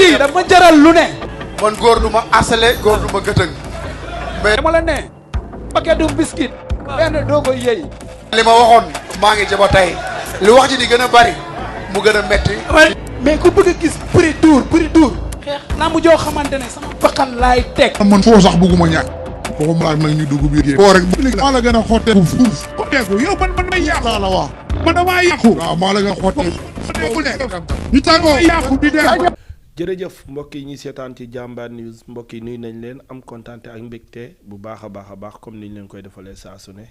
lii dama jaral lu ne. man góor du ma asale góor du ma gëtëng. mais dama la ne. paquet du biscuit. benn doo ko yëy. li ma waxoon maa ngi jaba tey. li wax ji di gën a bari mu gën a metti. mais ku bëgg a gis prix dur. xeex naa mu joo xamante ne sama bakkan laay teg. man foo sax bëgguma ñàkk. foofu mu laaj nag ñu dugg biir foo rek maa la gën a xotteeku fuuf. xotteeku yow man may yàqu laa la wax. man damaa yàqu. waaw maa la gën a xotteeku ne. ñu tàggoo yàqu di dee. jërëjëf mbokk yi ñuy seetaan ci Jambar News mbokk yi nuyu nañ leen am kontaan ak mbégte bu baax a baax comme ni ñu leen koy defalee saa su ne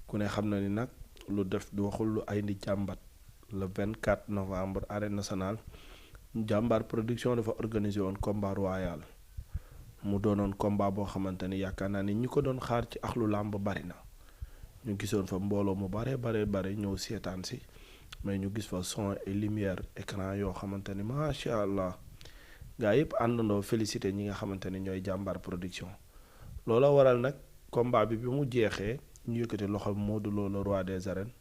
ku ne xam na ni nag lu def du waxul lu ay ndi jàmbat le 24 novembre arène nationale Jambar production dafa organisé woon combat royal mu doonoon combat boo xamante ni yaakaar naa ni ñi ko doon xaar ci axlu làmb bari na ñu gisoon fa mbooloo mu bare ñëw seetaan si mais ñu gis fa son et lumière écran yoo xamante ni macha allah gaa yëpp àndandoo félicité ñi nga xamante ni ñooy Jambar production loola waral nag combat bi mu jeexee ñu yëkkati loxo Modou Lo le roi des arènes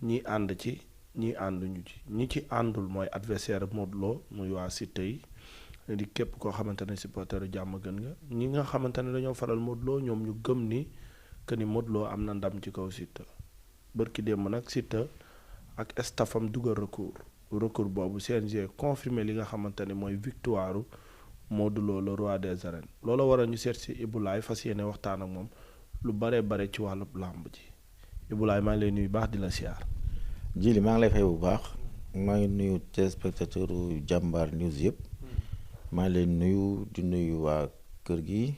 ñi ànd ci ñi ànduñu ci ñi ci àndul mooy adversaire Modou Lo muy waa Siteu yi di képp koo xamante ne supporteru jàmm gën nga ñi nga xamante ne dañoo faral Modou Lo ñoom ñu gëm ni que ni Modou Lo am na ndam ci kaw Siteu bërki démb nag Siteu ak staffam dugal recours boobu CNG confirmé li nga xamante ne mooy victoire Modou Lo le roi des arènes loolu waral ñu seet si Ibou Laye fas yéene waxtaan ak moom lu bare ci wàllu làmb ji Ibou Laye maa ngi lay nuyu baax di la siyaar. Jili maa ngi lay fay bu baax maa ngi nuyu téléspectateur Jambar News yëpp maa ngi lay nuyu di nuyu waa kër gi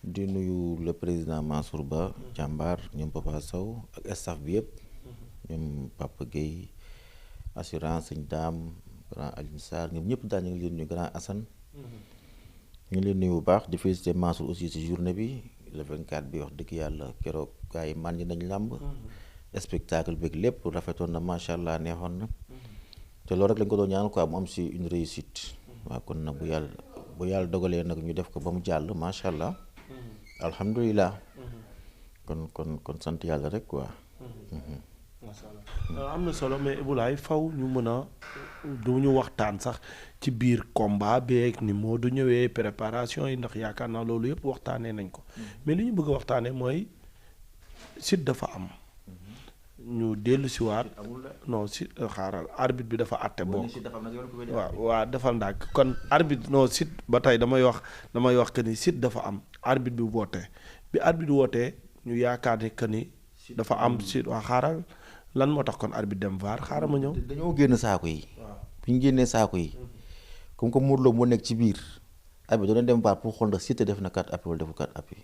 di nuyu le président Mansour Ba Jambar ñoom Papa Sow ak staff bi yëpp ñoom Papa Gueye assurance Sëñ Daam grand Alioune Sarr ñoom ñëpp daal ñu ngi leen nuyu grand Assane ñu ngi leen nuyu bu baax di féliciter Mansour aussi ci journée bi le 24 bi wax dëgg yàlla keroog gars yi màndi nañ làmb spectacle beeg lépp rafetoon na macha allah neexoon na te loolu rek lañ ko doon ñaan quoi mu am si une réussite waaw kon nag bu yàlla dogalee nag ñu def ko ba mu jàll macha allah alhamdulilah kon sant yàlla rek quoi. macha allah am na solo mais Ibou Laye faw ñu mën a du ñu waxtaan sax ci biir combat beeg ni moo du ñëwee préparation yi ndax yaakaar naa loolu yëpp waxtaanee nañ ko mais li ñu bëgg a waxtaanee mooy Siteu dafa am. ñu dellu si waat non si xaaral arbitre bi dafa àtte boo waaw defal ndànk kon arbitre non Siteu ba tey damay wax que ni Siteu dafa am arbitre bi wootee bi arbitre wootee ñu yaakaar ne que ni dafa am Siteu waa xaaral lan moo tax kon arbitre dem VAR xaaral ma ñëw dañoo génn saako yi bi ñu génnee saako yi comme que Modou Lo moo nekk ci biir arbitre doon dem VAR pour xool ndax Siteu def na 4 appuis wala defu 4 appuis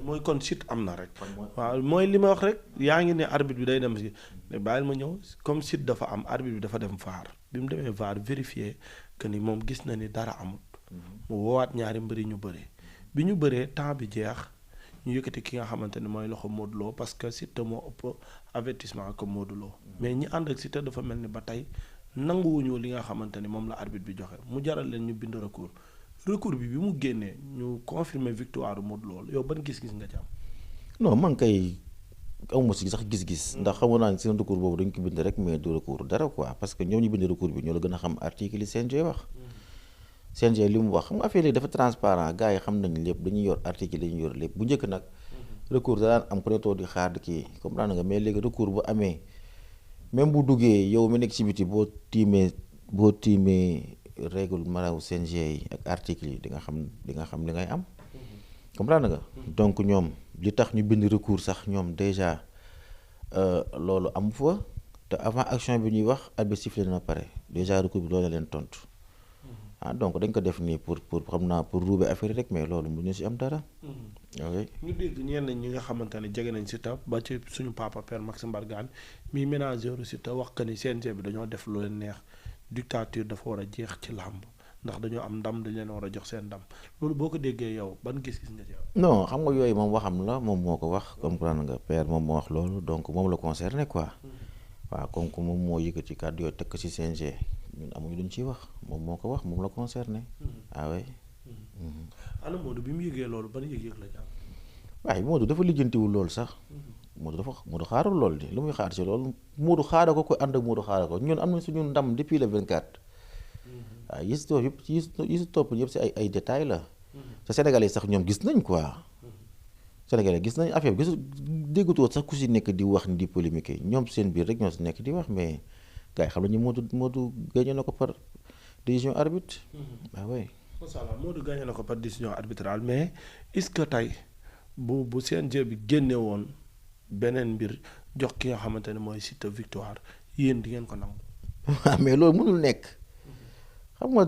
mooy kon Siteu am na rek waaw mooy li ma wax rek yaa ngi ne arbitre bi day dem si mais bàyyil ma ñëw comme Siteu dafa am arbitre bi dafa dem VAR bi mu demee VAR vérifier que ni moom gis na ni dara amut mu woowaat ñaari mbëri ñu bëree bi ñu bëree temps bi jeex ñu yëkkati ki nga xamante ne mooy loxo Modou Lo parce que Siteu moo ëpp avertissement que Modou Lo mais ñi ànd ak Siteu dafa mel ni ba tey nanguwuñu li nga xamante ni moom la arbitre bi joxe mu jaral leen ñu bind recours bi mu génnee ñu confirmer victoire Modou Lo yow ban gis-gis nga ci am. non man kay amuma si sax gis-gis. ndax xamoon naa ne seen recours boobu dañ ko bind rek mais du recours dara quoi parce que ñoom ñu bind recours bi ñoo la gën a xam article yi CNG wax. CNG li mu wax xam nga affaire yi dafa transparent gars yi xam nañ lépp dañuy yor article yi dañuy yor lépp bu njëkk nag. recours da daan am ku ne toog di xaar di kii comprendre nga mais léegi recours bu amee même bu duggee yow mi nekk ci biti boo tiimee règle maraw CNG yi ak article yi di nga xam li ngay am comprendre nga donc ñoom li tax ñu bind recours sax ñoom déjà loolu am fa te avant action bi ñuy wax arbitre sifflé na pare déjà recours bi loolu la leen tontu donc dañ ko def nii pour xam naa pour ruube affaire rek mais loolu mu ñu si am dara. ok ñu dégg ñenn ñi nga xamante ne jege nañ Siteu ba ci suñu papa père Maxime Bargane mi ménageur Siteu wax que ni CNG bi dañoo def lu leen neex. dictature dafa war a jeex ci làmb ndax dañoo am ndam dañ leen war a jox seen ndam loolu boo ko déggee yow ban gis-gis nga ci am. non xam nga yooyu moom waxam la moom moo ko wax comprendre nga père moom moo wax loolu donc moom la concerné quoi. waaw comme que moom moo yëkkati kàddu yooyu teg ko ci CNG ñun amuñu luñ ciy wax moom moo ko wax moom la concerné. oui. ana Modou bi mu yëgee loolu ban yëg-yëg la ci am. waaye Modou dafa lijjantiwul loolu sax. Modou xaarul loolu de lu muy xaar ci loolu Modou xaara ko ànd ak Modou xaara ko ñun am na suñu ndam depuis le 24. waaw yi si topp yëpp yi si topp yëpp si ay détails la. te Sénégalais sax ñoom gis nañ quoi. Sénégalais gis nañ affaire bi gis déggatoo sax ku si nekk di wax ni di polémique ñoom seen biir rek ñoo si nekk di wax mais gars yi xam nañu Modou gagné na ko par décision arbitre. waaw oui. macha allah Modou gagné na ko par décision arbitrale mais est-ce que tey bu CNG bi génne woon beneen mbir jox ki nga xamante ne mooy Siteu victoire yéen di ngeen ko nangu. waaw mais loolu mënul nekk. xam nga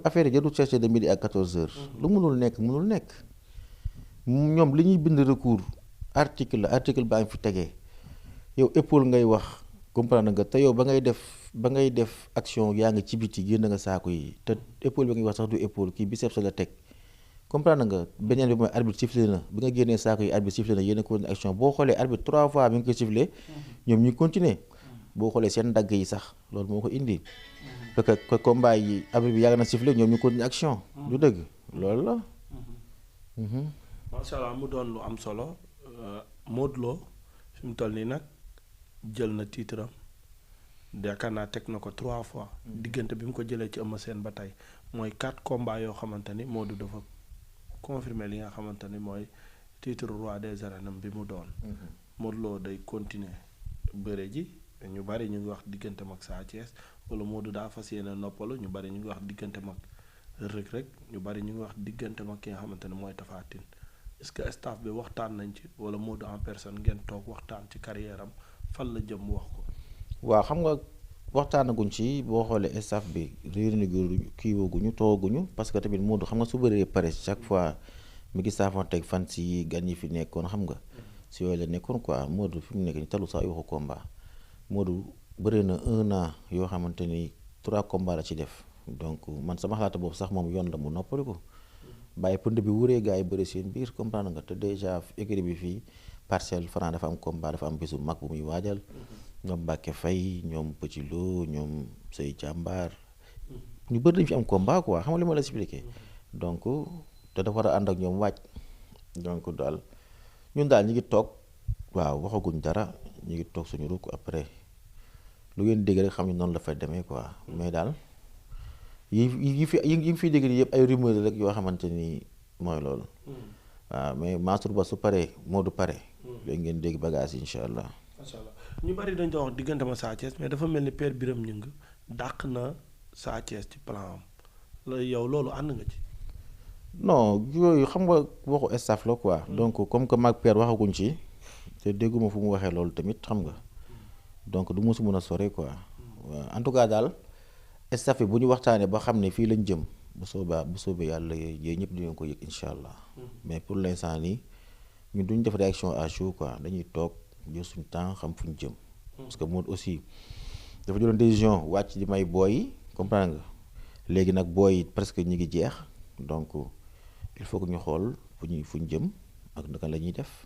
affaire yi jarul chercher de midi à 14h. lu mënul nekk ñoom li ñuy bind recours article baa ngi fi tegee yow épaule ngay wax comprendre nga te yow ba ngay def action yaa ngi ci biti génn nga saako yi te épaule bi ngay wax sax du épaule kii biceps la teg comprendre nga beneen bi mooy arbitre sifflé na bi nga génnee saako yi arbitre sifflé na yéen a ko action boo xoolee arbitre 3 fois bi nga koy sifflé ñoom ñu continuer boo xoolee seen dagg yi sax loolu moo ko indi. parce que combat yi arbitre bi yàgg na sifflé ñoom ñu continuer action. du dëgg loolu la. macha allah mu doon lu am solo Modou Lo fi mu toll nii nag jël na titre am yaakaar naa teg na ko 3 fois. diggante bi mu ko jëlee ci Eumeu Sène ba tey mooy 4 combats yoo xamante ni Modou dafa confirmer li nga xamante ni mooy titre roi des arènes bi mu doon. Modou Lo day continuer bëre ji ñu bari ñu ngi wax diggante mag Sa Thiès wala Modou daa fas yéene noppalu ñu bari ñu ngi wax diggante mag Reug Reug ñu bari ñu ngi wax diggante mag ki nga xamante ne mooy Tapha Tine est-ce que staff bi waxtaan nañ ci wala Modou en personne ngeen toog waxtaan ci carrière am fan la jëm wax ko. waaw xam nga waxtaanaguñ ci boo xoolee staff bi réunion kii wooguñu tooguñu parce que tamit Modou xam nga su bëree pare chaque fois mi ngi saafoonteeg fan si gan yi fi nekkoon xam nga si yooyu la nekkoon quoi Modou fi mu nekk nii talu sax waxu combat Modou bëree na 1 an yoo xamante ni 3 combats la ci def donc man sama xalaata boobu sax moom yoon la mu noppali ko bàyyi pënd bi wuree gars yi bëri seen biir comprendre nga te déjà écurie bi fii Parcelles Franc dafa am combat dafa am bésu mag bu muy waajal. ñoom Mbacke Faye ñoom Petit Lo ñoom Sey Jàmbaar ñu bëri dañu fi am combat quoi xam nga li ma la expliqué donc te dafa war a ànd ak ñoom waaj donc daal ñun daal ñu ngi toog waaw waxaguñ dara ñu ngi toog suñu rukk après lu ngeen dégg rek xam ne noonu la fay demee quoi mais daal yi fi dégg nii yëpp ay rumeur rek yoo xamante ni mooy loolu. waaw mais Mansour Ba su paree Modou pare. léegi ngeen dégg bagage yi incha allah. macha allah ñu bari dañ doon wax diggante ma Sa Thiès mais dafa mel ni Père Birame Ngingue dàq na Sa Thiès ci plan am la yow loolu ànd nga ci. non yooyu xam nga waxu staff la quoi. donc comme que mag Père waxaguñ ci te dégguma fu mu waxee loolu tamit xam nga donc du mosu mën a sore quoi. waaw en tout cas daal staff bi bu ñu waxtaanee ba xam ne fii lañ jëm bu soobee yàlla yooyu ñëpp dinañ ko yëg incha allah. mais pour l'instant nii ñun duñ def réaction à chaud quoi dañuy toog. jël suñu temps xam fu ñu jëm. parce que Modou aussi dafa jëloon décision wàcc di may booy yi comprendre nga léegi nag booy yi presque ñi ngi jeex donc il faut que ñu xool fu ñu jëm ak naka la ñuy def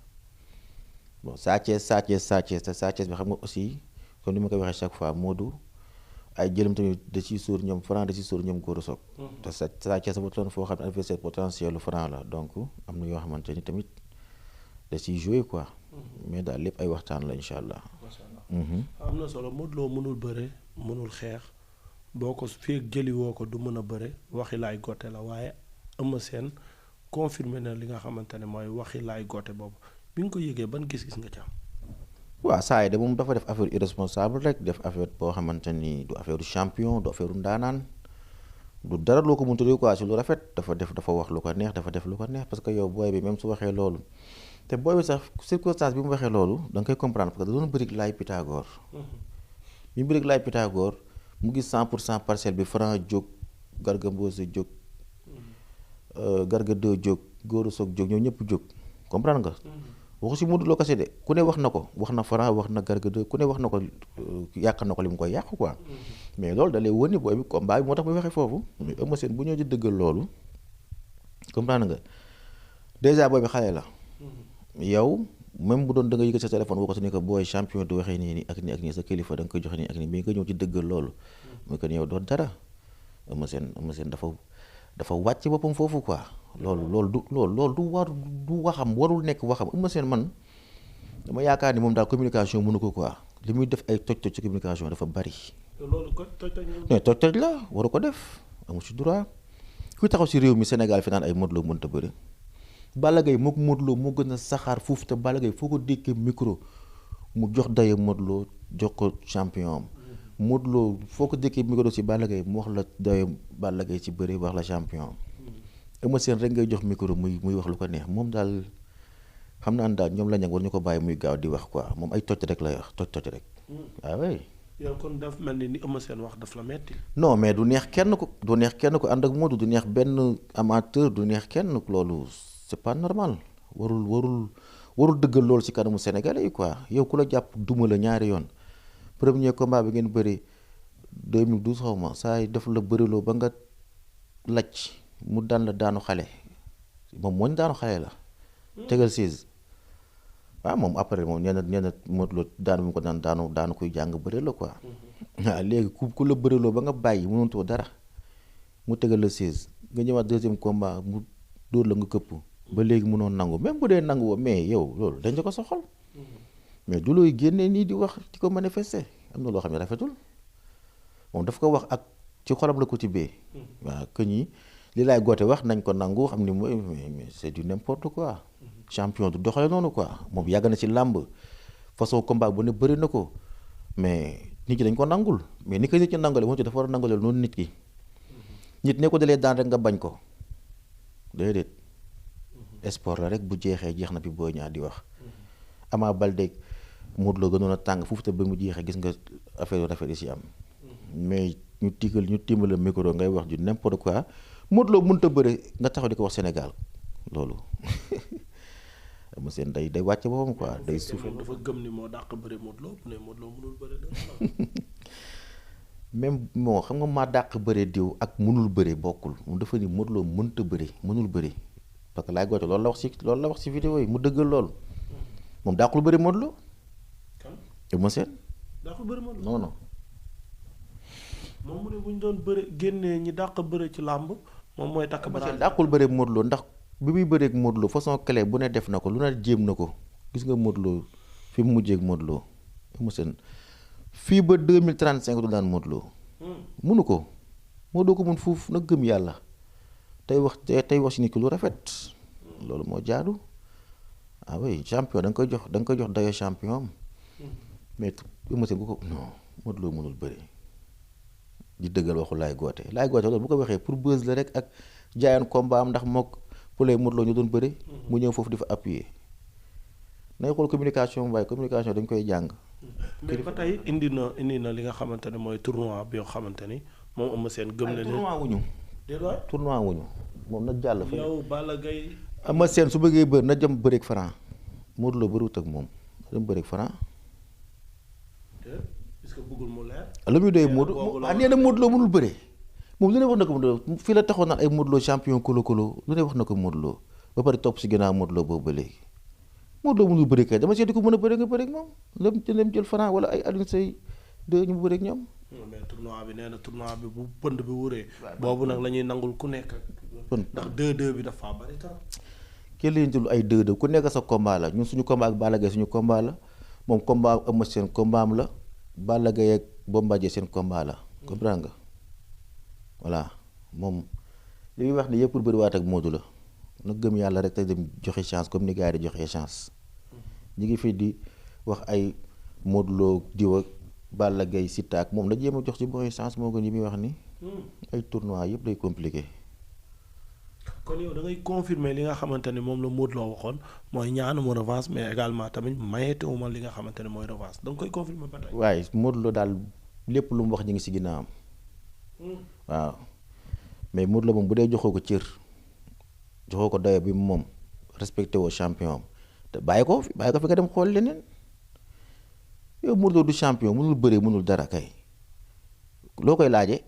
bon Sa Thiès te Sa Thiès bi xam nga aussi comme ni ma koy waxee chaque fois Modou ay jëlam tamit da ciy sóor ñoom Franc da ciy sóor ñoom Gora Sock. te Sa Thiès ba toon foo xam ne adversaire potentiel lu Franc la donc am na yoo xamante ni tamit da ciy jouer quoi. mais daal lépp ay waxtaan la incha allah. macha allah am na solo Modou Lo mënul bëre mënul xeex boo ko fii jëliwoo ko du mën a bëre waxi laay gote la waaye Eumeu Sène confirmé na li nga xamante ne mooy waxi laay gote boobu bi nga ko yëgee ban gis-gis nga ci am. waaw saa yi de moom dafa def affaire irresponsable rek def affaire boo xamante ni du affaire champion du affaire ndaanaan du dara loo ko mënta quoi si lu rafet dafa wax lu ko neex dafa def lu ko neex parce que yow booy bi même su waxee loolu. te booy bi sax circonstance bi mu waxee loolu da nga koy comprendre parce que da doon bëri laay Pythagore. bi mu bëri laay Pythagore mu gis 100% parcelle bi Franc jóg Garga Mbossé jóg. Garga 2 jóg Gora Sock jóg ñoo ñëpp jóg comprendre nga. waxu si Modou Lo kese de ku ne wax na ko wax na Franc wax na Garga 2 ku ne wax na ko yàq na ko li mu koy yàq quoi. mais loolu da lay wëni booy bi combat bi moo tax muy waxee foofu. mais Eumeu Sène bu ñëw di dëggal loolu comprendre nga déjà booy bi xale la. yow même bu doon da nga yëgal sa téléphone woo ko si ne que booy champion du waxee nii ak nii ak nii sa kilifa da nga koy joxe nii ak nii mais nga ñëw ci dëggal loolu mooy que yow doo dara Eumeu Sène dafa wàcc boppam foofu quoi loolu du waxam warul nekk waxam Eumeu Sène man dama yaakaar ni moom daal communication mënu ko quoi li muy def ay toj-toj ci communication dafa bari. loolu ko toj-toj mais toj-toj la waru ko def amu ci droit kuy taxaw ci réew mi Sénégal fi naan ay Modou Lo mënta bëri Balla Gaye mook Modou Lo moo gën a saxaar foofu te Balla Gaye foo ko dékkee micro mu jox daye Modou Lo jox ko champion am Modou Lo foo ko dékkee micro ci Balla Gaye mu wax la daye Balla Gaye ci bëri wax la champion am Eumeu Sène rek ngay jox micro muy wax lu ko neex moom daal xam naa daal ñoom la ñag war ñu ko bàyyi muy gaaw di wax quoi moom ay toj rek lay wax toj rek waaw oui. yow kon daf mel ni Eumeu Sène wax daf la metti non mais du neex kenn ko ànd ak Modou du neex benn amateur du neex kenn loolu c'est pas normal warul dëggal loolu ci kanamu Sénégalais yi quoi yow ku la jàpp duma la ñaari yoon premier combat bi ngeen bëri 2012 xaw ma saa yi def la bëriloo ba nga lacc mu daan la daanu xale moom mooñ daanu xale la tegal 16 waaw moom après moom nee na Modou Lo daanu mu ko daanu kuy jàng bëri la quoi waaw léegi ku la bëriloo ba nga bàyyi mënutoo dara mu tegal la 16 nga ñëwaat deuxième combat mu dóor la nga këpp ba léegi mënoon nangu même bu dee nangu woo mais yow loolu dañ ko sa xol mais du looy génnee nii di wax di ko manifester am na loo xam ne rafetul moom daf ko wax ak ci xolam la ko tibbee waaw que ñi li laay goote wax nañ ko nangu xam ni mooy mais c'est du n'importe quoi champion du doxale noonu quoi moom yàgg na ci làmb façon combat bu ne bëri na ko mais nit ñi dañ ko nangul mais ni ko nit ñi nangale moom ci dafa war a nangale noonu nit ki nit ne ko dalee daan rek nga bañ ko déedéet sport la rek bu jeexee jeex na bi Boy Niang di wax Ama Baldé Modou Lo gënoon a tàng foofu te ba mu jeexee gis nga affaire rafet yi ci am mais ñu timbale micro ngay wax ju n'importe quoi Modou Lo mënut a bëre nga taxaw di ko wax Sénégal loolu ama seen day wàcce boppam quoi day suufee dafa gëm ni moo dàq bëre Modou Lo ne Modou Lo mënul bëre même moo xam nga maa dàq bëre diw ak mënul bëre bokkul moom dafa ni Modou Lo mënta bëre mënul bëre parce que laay goote loolu la wax ci vidéo yi mu dëggal loolu moom dàqul bëre Modou Lo Eumeu Sène dàqul bëre Modou Lo non non moom mu ne bu ñu doon bëre génnee ñi dàq bëre ci làmb moom mooy takk bara dàqul bëre Modou Lo ndax bi muy bëreeg Modou Lo façon clé bu ne def na ko lu ne jéem na ko gis nga Modou Lo fi mu mujjee ak Modou Lo Eumeu Sène fii ba 2035 du daan Modou Lo munu ko Modou Lo ko mun fuuf nag gëm yàlla tey wax ci nit ki lu rafet loolu moo jaadu ah oui champion da nga koy jox dayo champion mais Eumeu Sène bu ko non Modou Lo mënul bëri di dëggal waxu laay goote loolu bu ko waxee pour buzz la rek ak jaayoon combat am ndax mook Poulet Modou Lo ñu doon bëri mu ñëw foofu di fa appuyer nay xool communication waaye communication dañ koy jàng mais ba tey indi na li nga xamante ne mooy tournoi bi yoo xamante ni moom Eumeu Sène gëm na ne tournoi wuñu moom na jàll fa yow Balla Gaye Eumeu Sène su bëggee bëri na jëm bëreeg Franc Modou Lo bëriwut ak moom na dem bëreeg Franc est-ce que bëggul mu leer lu muy doy Modou nee na Modou Lo mënul bëree moom lu ne wax na ko Modou Lo fii la taxoon naan ay Modou Lo champion kolo lu ne wax na ko Modou Lo ba pare topp si ginnaaw Modou Lo boobu ba léegi Modou Lo mënul bëri kay dama seeti ko mën a bëri nga bëri ak moom dem jël Franc wala ay Alioune Seye de ñu mu bëri ak ñoom. mais tournoi bi nee na tournoi bi bu pënd bi wuree boobu nag la ñuy nangul ku nekk ndax 2-2 bi dafa bari tam kenn lañu jël ay 2-2 ku nekk sa combat la ñun suñu combat ak Balla Gaye suñu combat la moom combat ak Eumeu Sène combat am la Balla Gaye ak Bombardier seen combat la comprends nga voilà moom li muy wax ni yëpp pour bëriwaat ak Modou la na gëm yàlla rek te dem joxe chance comme ni gars yi di joxe chance ñi ngi fii di wax ay Modou Lo diw ak Balla Gaye Siteu ak moom na jéem a jox ci boxe chance moo gën yi muy wax ni ay tournoi yëpp day compliqué. kon yow da ngay confirmer li nga xamante ne moom la Modou Lo waxoon mooy ñaanuma revanche mais également tamit mayetewuma li nga xamante ne mooy revanche da nga koy confirmer ba tey. waaye Modou Lo daal lépp lu mu wax ñu ngi si ginnaawam waaw mais Modou Lo moom bu dee joxoo ko cër joxoo ko dayo bi moom respecté woo champion am te bàyyi ko fi nga dem xool leneen yow Modou Lo du champion mënul bëree mënul dara kay loo koy laajee.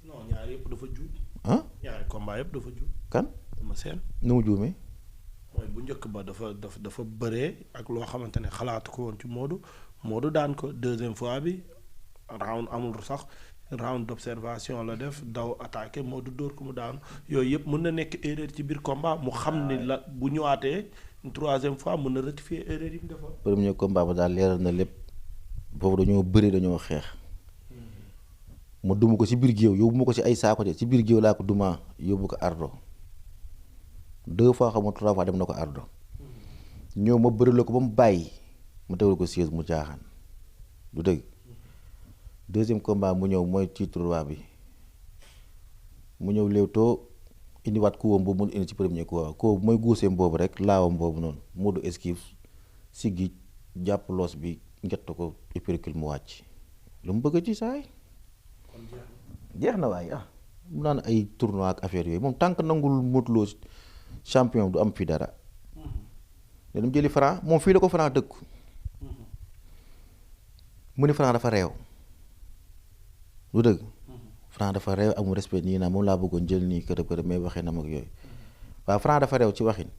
non ñaar yëpp dafa juum. ah ñaari combat yëpp dafa juum. kan. Eumeu Sène. nu mu juumee. mooy bu njëkk ba dafa bëree ak loo xamante ne xalaatu ko woon ci Modou daan ko deuxième fois bi round amul sax round d'observation la def daw attaqué Modou dóor ko mu daanu yooyu yëpp mën na nekk erreur ci biir combat mu xam ni la bu ñëwaatee troisième fois mën na rectifier erreur yi mu defoon. premier combat ba daal leeral na lépp boobu dañoo bëri dañoo xeex ma duma ko si biir géew yóbbu ma ko si ay saako de si biir géew laa ko duma yóbbu ko ardo 2 fois xam nga 3 fois dem na ko ardo ñëw ma bëri la ko ba mu bàyyi ma tegal ko siège mu jaaxaan du dëgg deuxième combat mu ñëw mooy titre roi bi mu ñëw léewtoo indiwaat kuwam boobu mu indi ci premier coup ko mooy guuseem boobu rek laawam boobu noonu Modou esquive siggi jàpp loos bi njett ko uppercut mu wàcc lu mu bëgg ci saay jeex na waaye mu naan ay tournoi ak affaire yooyu moom tànk nangul Modou Lo champion du am fi dara ne dam jëli Franc moom fii la ko Franc dëkk mu ni Franc dafa réew lu dëgg Franc dafa réew amul respect nii naa moom laa bëggoon jël nii kërëb kërëb mais waxee na mag yooyu waaw Franc dafa réew ci waxin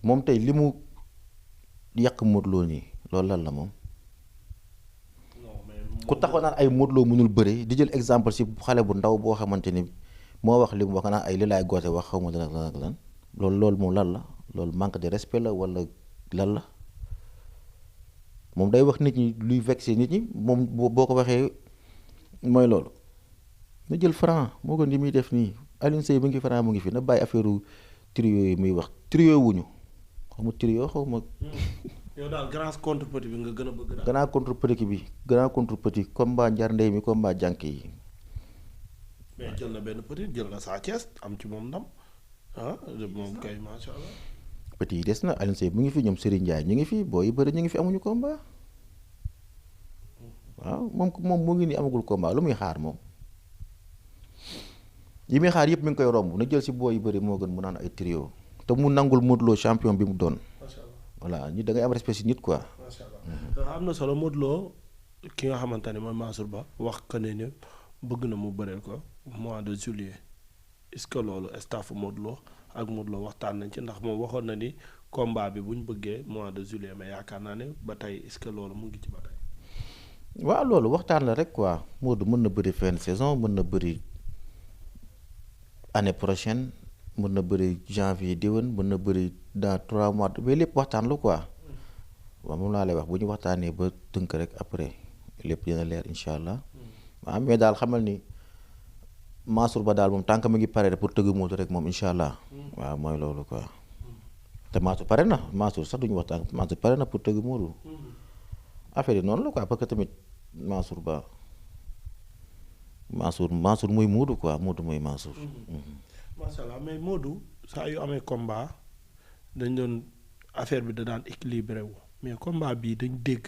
moom tey li mu yàq Modou Lo nii loolu lan la moom ku taxaw naan ay Modou Lo mënul bëre di jël exemple si xale bu ndaw boo xamante ni moo wax li mu wax naan ay li laay goote wax xaw ma dana ak lan loolu moom lan la loolu manque de respect la wala lan la moom day wax nit ñi luy vexé nit ñi moom boo ko waxee mooy loolu na jël Franc moo ko ni muy def nii Alioune Seye mu ngi Franc mu ngi fi na bàyyi affaire trio yi muy wax trio wuñu xaw ma trio xaw ma. yow daal grand contre petit bi nga gën a bëgg daal. grand contre petit bi grand contre petit combat njar ndey mi combat jànk yi. mais jël na benn petit jël na Sa Thiès am ci moom ndam moom kay macha allah. petit yi des na Alioune Seye mu ngi fi ñoom Serigne Ndiaye ñu ngi fi boo yi bëri ñu ngi fi amuñu combat waaw moom mu ngi nii amagul combat lu muy xaar moom. yi muy xaar yëpp mi ngi koy romb na jël si boo yi bëri moo gën mu naan ay trio te mu nangul Modou Lo champion bi mu doon. voilà ñi da ngay am respect si nit quoi. macha allah am na solo Modou Lo ki nga xamante ne mooy Mansour Ba wax que ne bëgg na mu bëreel ko mois de juillet est-ce que loolu staff Modou Lo ak Modou Lo waxtaan nañ ci ndax moom waxoon na ni combat bi bu ñu bëggee mois de juillet mais yaakaar naa ne ba tey est-ce que loolu mu ngi ci ba tey. waaw loolu waxtaan la rek quoi Modou mën na bëri fin de saison mën na bëri année prochaine mën na bëri janvier déwén mën na bëri dans 3 mois mais lépp waxtaan la quoi waaw moom laa lay wax bu ñu waxtaanee ba tënk rek après lépp dina leer incha allah waaw mais daal xamal ni Mansour Ba daal moom tànk mi ngi pare pour tëgg Modou rek moom incha allah waaw mooy loolu quoi te Mansour pare na Mansour sax duñu waxtaan Mansour pare na pour tëgg Modou affaire yi noonu la quoi parce que tamit Mansour Ba Mansour muy Modou quoi Modou muy Mansour. macha allah mais Modou saa yu amee combat dañ doon affaire bi da daan équilibré wu mais combat bii dañ dégg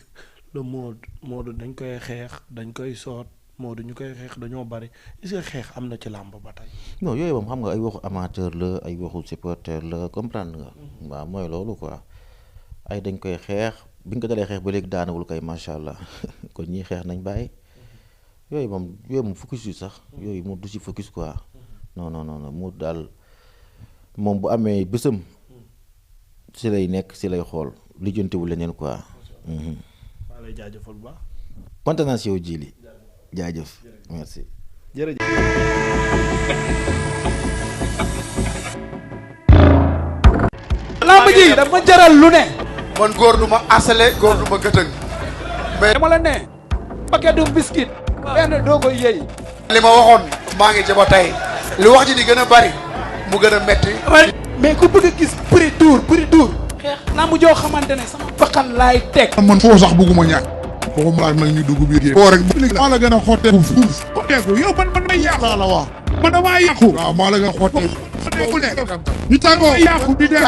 le Modou dañ koy xeex dañ koy soot Modou ñu koy xeex dañoo bari est-ce que xeex am na ci làmb ba tey. non yooyu moom xam nga ay waxu amateur la ay waxu supporter la comprendre nga. waaw mooy loolu quoi ay dañ koy xeex bi nga ko dalee xeex ba léegi daanawul kay macha allah kon ñii xeex nañ bàyyi yooyu moom focus yu sax yooyu moom du si focus quoi. non mu daal moom bu amee bésam si lay nekk si lay xool lijjantiwul leneen quoi. maa lay jaajëfal bu baax. kontaan naa si yow Djily jaajëf merci. jërëjëf. lamb ji dafa jaral lu ne. man góor du ma asale góor du ma gëtëng mais dama la ne. paquet du biscuit. benn doo koy yëy. li ma waxoon maa ngi jaba tey li wax ji di gën a bari mu gën a metti mais ku bëgg a gis prix tour xeex lamb joo xamante ne sama bakkan laay teg. man foo sax bëgguma ñàkk waxuma laaj nag ñu dugg biir géej foo rek maa la gën a xotteeku fuuf xotteeku yow man may yàqu laa la wax man damaa yàqu waaw maa la gën a xotteeku ñu tàggoo yàqu di dem